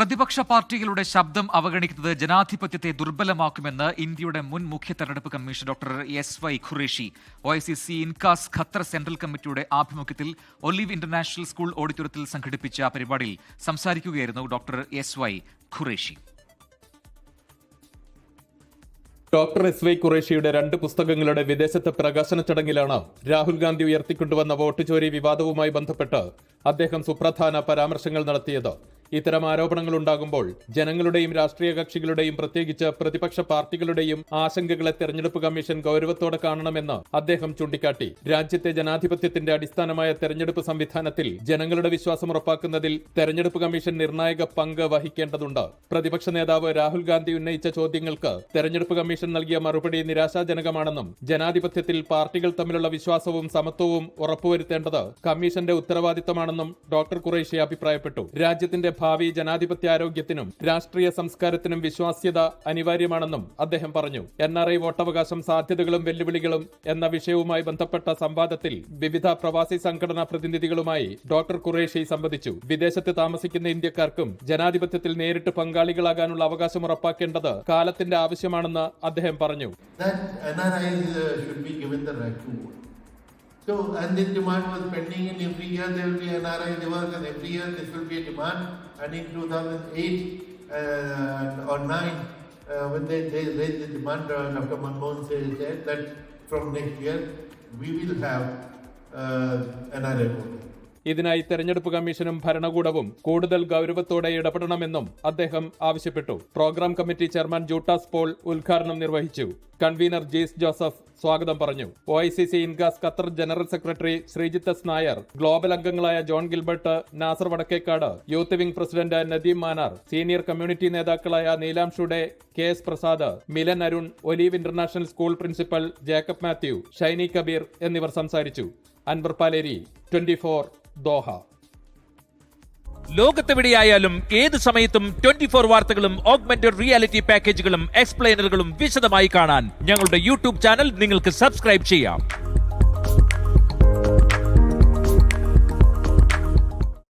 പ്രതിപക്ഷ പാർട്ടികളുടെ ശബ്ദം അവഗണിക്കുന്നത് ജനാധിപത്യത്തെ ദുർബലമാക്കുമെന്ന് ഇന്ത്യയുടെ മുൻ മുഖ്യ തെരഞ്ഞെടുപ്പ് commission doctor SY Qureshi. OICC INCAS Qatar central കമ്മിറ്റിയുടെ ആഭിമുഖ്യത്തിൽ ഒലിവ് ഇന്റർനാഷണൽ സ്കൂൾ ഓഡിറ്റോറിയത്തിൽ സംഘടിപ്പിച്ച പരിപാടിയിൽ സംസാരിക്കുകയായിരുന്നു doctor SY Qureshi. Doctor SY ഖുറേഷിയുടെ 2 പുസ്തകങ്ങളുടെ വിദേശത്തെ പ്രകാശന ചടങ്ങിലാണ് രാഹുൽ ഗാന്ധി ഉയർത്തിക്കൊണ്ടുവന്ന വോട്ട് ചോരി വിവാദവുമായി ബന്ധപ്പെട്ട് അദ്ദേഹം സുപ്രധാന പരാമർശങ്ങൾ നടത്തിയത്. ഇത്തരം ആരോപണങ്ങൾ ഉണ്ടാകുമ്പോൾ ജനങ്ങളുടെയും രാഷ്ട്രീയ കക്ഷികളുടെയും പ്രത്യേകിച്ച് പ്രതിപക്ഷ പാർട്ടികളുടെയും ആശങ്കകളെ തെരഞ്ഞെടുപ്പ് കമ്മീഷൻ ഗൗരവത്തോടെ കാണണമെന്ന് അദ്ദേഹം ചൂണ്ടിക്കാട്ടി. രാജ്യത്തെ ജനാധിപത്യത്തിന്റെ അടിസ്ഥാനമായ തെരഞ്ഞെടുപ്പ് സംവിധാനത്തിൽ ജനങ്ങളുടെ വിശ്വാസം ഉറപ്പാക്കുന്നതിൽ തെരഞ്ഞെടുപ്പ് കമ്മീഷൻ നിർണായക പങ്ക് വഹിക്കേണ്ടതുണ്ട്. പ്രതിപക്ഷ നേതാവ് രാഹുൽ ഗാന്ധി ഉന്നയിച്ച ചോദ്യങ്ങൾക്ക് തെരഞ്ഞെടുപ്പ് കമ്മീഷൻ നൽകിയ മറുപടി നിരാശാജനകമാണെന്നും ജനാധിപത്യത്തിൽ പാർട്ടികൾ തമ്മിലുള്ള വിശ്വാസവും സമത്വവും ഉറപ്പുവരുത്തേണ്ടത് കമ്മീഷന്റെ ഉത്തരവാദിത്തമാണെന്നും ഡോക്ടർ ഖുറേഷി അഭിപ്രായപ്പെട്ടു. രാജ്യത്തിന്റെ ഭാവി ജനാധിപത്യാരോഗ്യത്തിനും രാഷ്ട്രീയ സംസ്കാരത്തിനും വിശ്വാസ്യത അനിവാര്യമാണെന്നും അദ്ദേഹം പറഞ്ഞു. NRI വോട്ടവകാശം സാധ്യതകളും വെല്ലുവിളികളും എന്ന വിഷയവുമായി ബന്ധപ്പെട്ട സംവാദത്തിൽ വിവിധ പ്രവാസി സംഘടനാ പ്രതിനിധികളുമായി ഡോക്ടർ ഖുറേഷി സംവദിച്ചു. വിദേശത്ത് താമസിക്കുന്ന ഇന്ത്യക്കാർക്കും ജനാധിപത്യത്തിൽ നേരിട്ട് പങ്കാളികളാകാനുള്ള അവകാശം ഉറപ്പാക്കേണ്ടത് കാലത്തിന്റെ ആവശ്യമാണെന്ന് അദ്ദേഹം പറഞ്ഞു. So, and this demand was pending, and every year there will be NRI divorce, and every year this will be a demand. And in 2008 or 9, when they raised the demand, Dr. Manmohan said that from next year we will have NRI voting. ഇതിനായി തെരഞ്ഞെടുപ്പ് കമ്മീഷനും ഭരണകൂടവും കൂടുതൽ ഗൗരവത്തോടെ ഇടപെടണമെന്നും അദ്ദേഹം ആവശ്യപ്പെട്ടു. Programme committee chairman Juttas Paul ഉദ്ഘാടനം നിർവഹിച്ചു. കൺവീനർ ജീസ് ജോസഫ് സ്വാഗതം പറഞ്ഞു. OICC INCAS Qatar general secretary Sreejith S. Nair, global അംഗങ്ങളായ John Gilbert, Nasar Vadakkekad, youth wing president Nadeem Manar, senior community നേതാക്കളായ Neelam Shude, KS Prasad, Milan Arun, Olive International School principal Jacob Mathew, Shiny Kabeer എന്നിവർ സംസാരിച്ചു. അൻവർ പാലേരി, 24 ദോഹ. ലോകത്തെവിടെയായാലും ഏത് സമയത്തും 24 വാർത്തകളും ഓഗ്മെന്റഡ് റിയാലിറ്റി പാക്കേജുകളും എക്സ്പ്ലെയിനറുകളും വിശദമായി കാണാൻ ഞങ്ങളുടെ YouTube ചാനൽ നിങ്ങൾക്ക് സബ്സ്ക്രൈബ് ചെയ്യാം.